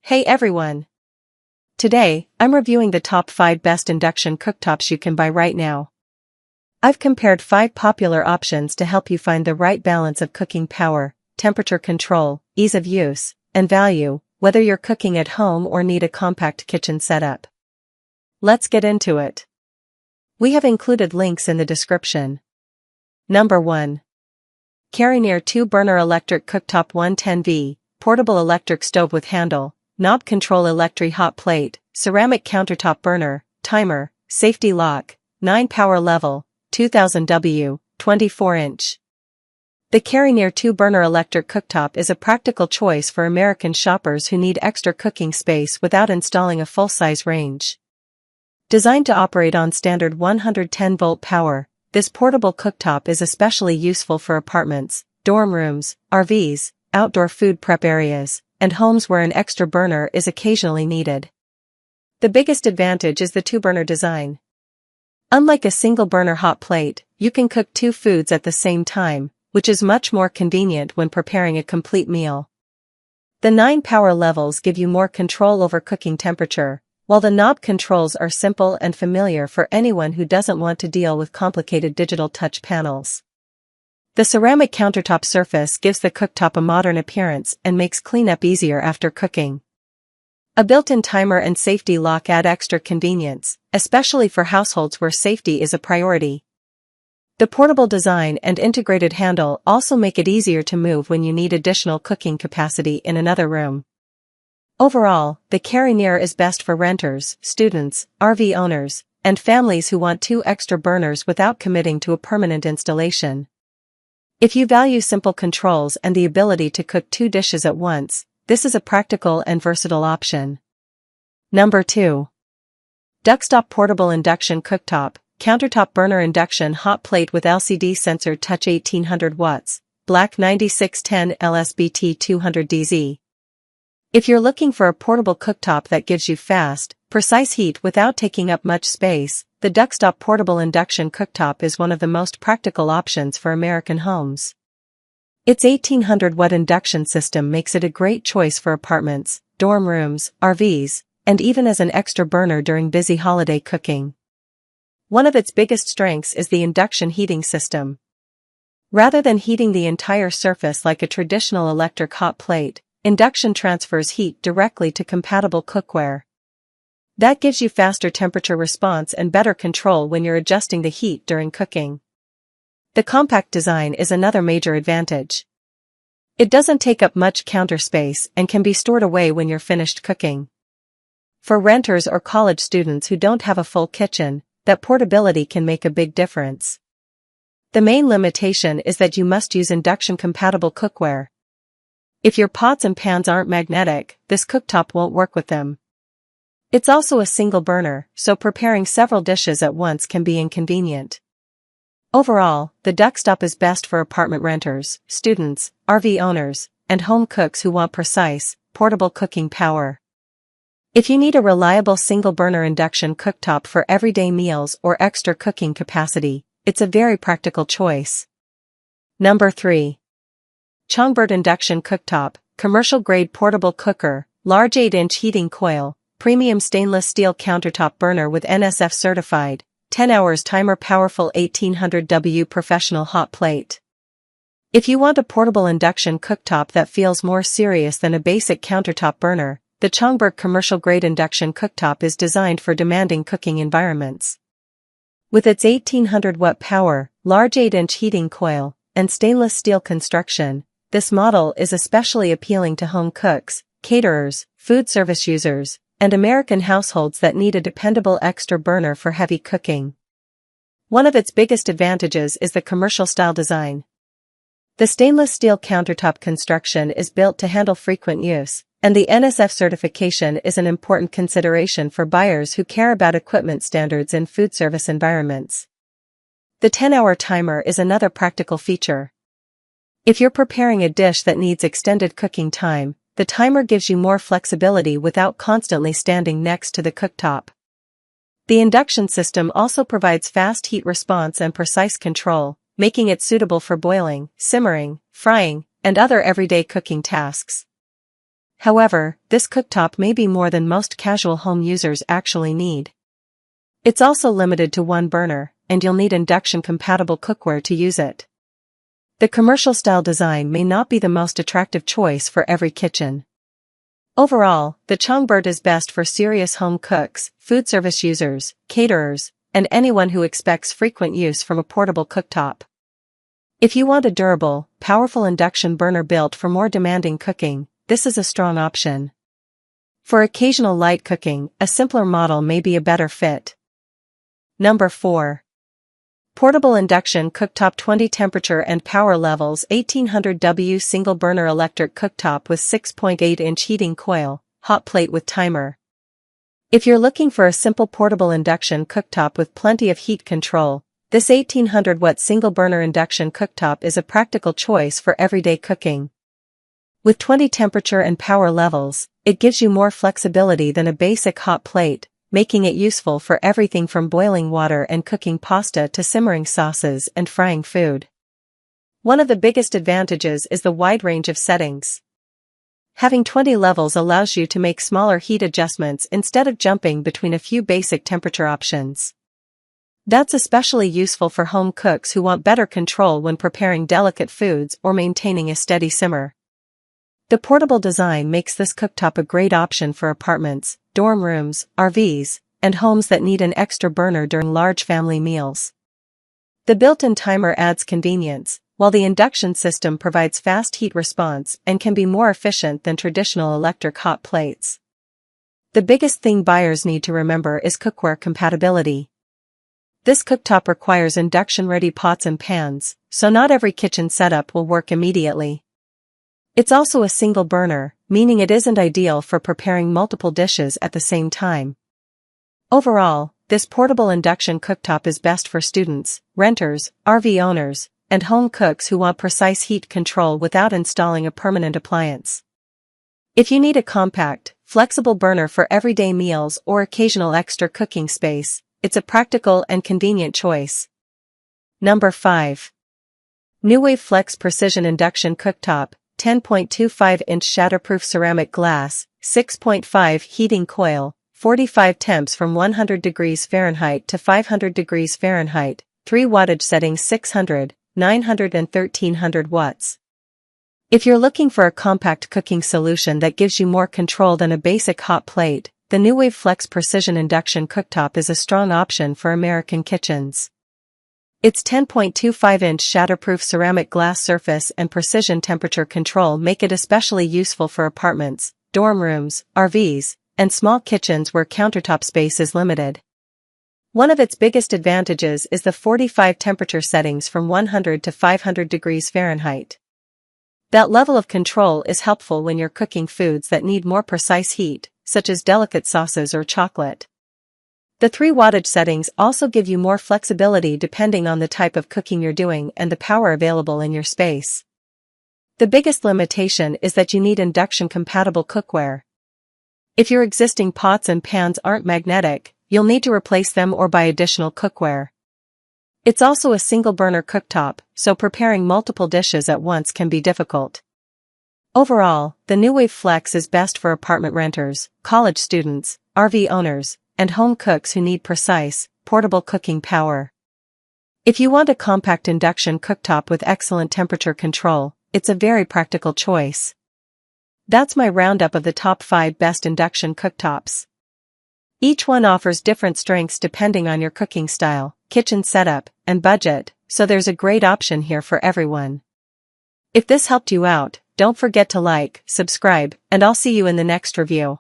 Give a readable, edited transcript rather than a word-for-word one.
Hey everyone! Today, I'm reviewing the top 5 best induction cooktops you can buy right now. I've compared 5 popular options to help you find the right balance of cooking power, temperature control, ease of use, and value, whether you're cooking at home or need a compact kitchen setup. Let's get into it. We have included links in the description. Number 1. Karinear 2-burner electric cooktop 110V, portable electric stove with handle, knob control electric hot plate, ceramic countertop burner, timer, safety lock, 9 power level, 2000 W, 24-inch. The Karinear 2-burner electric cooktop is a practical choice for American shoppers who need extra cooking space without installing a full-size range. Designed to operate on standard 110-volt power, this portable cooktop is especially useful for apartments, dorm rooms, RVs, outdoor food prep areas, and homes where an extra burner is occasionally needed. The biggest advantage is the 2-burner design. Unlike a single-burner hot plate, you can cook 2 foods at the same time, which is much more convenient when preparing a complete meal. The 9 power levels give you more control over cooking temperature, while the knob controls are simple and familiar for anyone who doesn't want to deal with complicated digital touch panels. The ceramic countertop surface gives the cooktop a modern appearance and makes cleanup easier after cooking. A built-in timer and safety lock add extra convenience, especially for households where safety is a priority. The portable design and integrated handle also make it easier to move when you need additional cooking capacity in another room. Overall, the Karinear is best for renters, students, RV owners, and families who want 2 extra burners without committing to a permanent installation. If you value simple controls and the ability to cook 2 dishes at once, this is a practical and versatile option. Number 2. Duxtop Portable Induction Cooktop, Countertop Burner Induction Hot Plate with LCD Sensor Touch 1800 watts, Black 9610 LSBT 200DZ. If you're looking for a portable cooktop that gives you fast, precise heat without taking up much space, the Duxtop Portable Induction Cooktop is one of the most practical options for American homes. Its 1800-watt induction system makes it a great choice for apartments, dorm rooms, RVs, and even as an extra burner during busy holiday cooking. One of its biggest strengths is the induction heating system. Rather than heating the entire surface like a traditional electric hot plate, induction transfers heat directly to compatible cookware. That gives you faster temperature response and better control when you're adjusting the heat during cooking. The compact design is another major advantage. It doesn't take up much counter space and can be stored away when you're finished cooking. For renters or college students who don't have a full kitchen, that portability can make a big difference. The main limitation is that you must use induction-compatible cookware. If your pots and pans aren't magnetic, this cooktop won't work with them. It's also a single burner, so preparing several dishes at once can be inconvenient. Overall, the Duxtop is best for apartment renters, students, RV owners, and home cooks who want precise, portable cooking power. If you need a reliable single-burner induction cooktop for everyday meals or extra cooking capacity, it's a very practical choice. Number 3. Chongbird Induction Cooktop, Commercial-Grade Portable Cooker, Large 8-inch Heating Coil, Premium Stainless Steel Countertop Burner with NSF Certified, 10 hours timer powerful 1800 W Professional Hot Plate. If you want a portable induction cooktop that feels more serious than a basic countertop burner, the Chongbird Commercial-Grade Induction Cooktop is designed for demanding cooking environments. With its 1800-watt power, large 8-inch heating coil, and stainless steel construction, this model is especially appealing to home cooks, caterers, food service users, and American households that need a dependable extra burner for heavy cooking. One of its biggest advantages is the commercial-style design. The stainless steel countertop construction is built to handle frequent use, and the NSF certification is an important consideration for buyers who care about equipment standards in food service environments. The 10-hour timer is another practical feature. If you're preparing a dish that needs extended cooking time, the timer gives you more flexibility without constantly standing next to the cooktop. The induction system also provides fast heat response and precise control, making it suitable for boiling, simmering, frying, and other everyday cooking tasks. However, this cooktop may be more than most casual home users actually need. It's also limited to one burner, and you'll need induction-compatible cookware to use it. The commercial-style design may not be the most attractive choice for every kitchen. Overall, the Chongbird is best for serious home cooks, food service users, caterers, and anyone who expects frequent use from a portable cooktop. If you want a durable, powerful induction burner built for more demanding cooking, this is a strong option. For occasional light cooking, a simpler model may be a better fit. Number 4. Portable Induction Cooktop 20 Temperature and Power Levels 1800W Single Burner Electric Cooktop with 6.8-inch Heating Coil, Hot Plate with Timer. If you're looking for a simple portable induction cooktop with plenty of heat control, this 1800-watt single-burner induction cooktop is a practical choice for everyday cooking. With 20 temperature and power levels, it gives you more flexibility than a basic hot plate, making it useful for everything from boiling water and cooking pasta to simmering sauces and frying food. One of the biggest advantages is the wide range of settings. Having 20 levels allows you to make smaller heat adjustments instead of jumping between a few basic temperature options. That's especially useful for home cooks who want better control when preparing delicate foods or maintaining a steady simmer. The portable design makes this cooktop a great option for apartments, dorm rooms, RVs, and homes that need an extra burner during large family meals. The built-in timer adds convenience, while the induction system provides fast heat response and can be more efficient than traditional electric hot plates. The biggest thing buyers need to remember is cookware compatibility. This cooktop requires induction-ready pots and pans, so not every kitchen setup will work immediately. It's also a single burner, meaning it isn't ideal for preparing multiple dishes at the same time. Overall, this portable induction cooktop is best for students, renters, RV owners, and home cooks who want precise heat control without installing a permanent appliance. If you need a compact, flexible burner for everyday meals or occasional extra cooking space, it's a practical and convenient choice. Number 5. NewWave Flex Precision Induction Cooktop, 10.25-inch shatterproof ceramic glass, 6.5 heating coil, 45 temps from 100 degrees Fahrenheit to 500 degrees Fahrenheit, 3 wattage settings 600, 900 and 1300 watts. If you're looking for a compact cooking solution that gives you more control than a basic hot plate, the NewWave Flex Precision Induction Cooktop is a strong option for American kitchens. Its 10.25-inch shatterproof ceramic glass surface and precision temperature control make it especially useful for apartments, dorm rooms, RVs, and small kitchens where countertop space is limited. One of its biggest advantages is the 45 temperature settings from 100 to 500 degrees Fahrenheit. That level of control is helpful when you're cooking foods that need more precise heat, such as delicate sauces or chocolate. The 3 wattage settings also give you more flexibility depending on the type of cooking you're doing and the power available in your space. The biggest limitation is that you need induction-compatible cookware. If your existing pots and pans aren't magnetic, you'll need to replace them or buy additional cookware. It's also a single-burner cooktop, so preparing multiple dishes at once can be difficult. Overall, the NewWave Flex is best for apartment renters, college students, RV owners, and home cooks who need precise, portable cooking power. If you want a compact induction cooktop with excellent temperature control, it's a very practical choice. That's my roundup of the top 5 best induction cooktops. Each one offers different strengths depending on your cooking style, kitchen setup, and budget, so there's a great option here for everyone. If this helped you out, don't forget to like, subscribe, and I'll see you in the next review.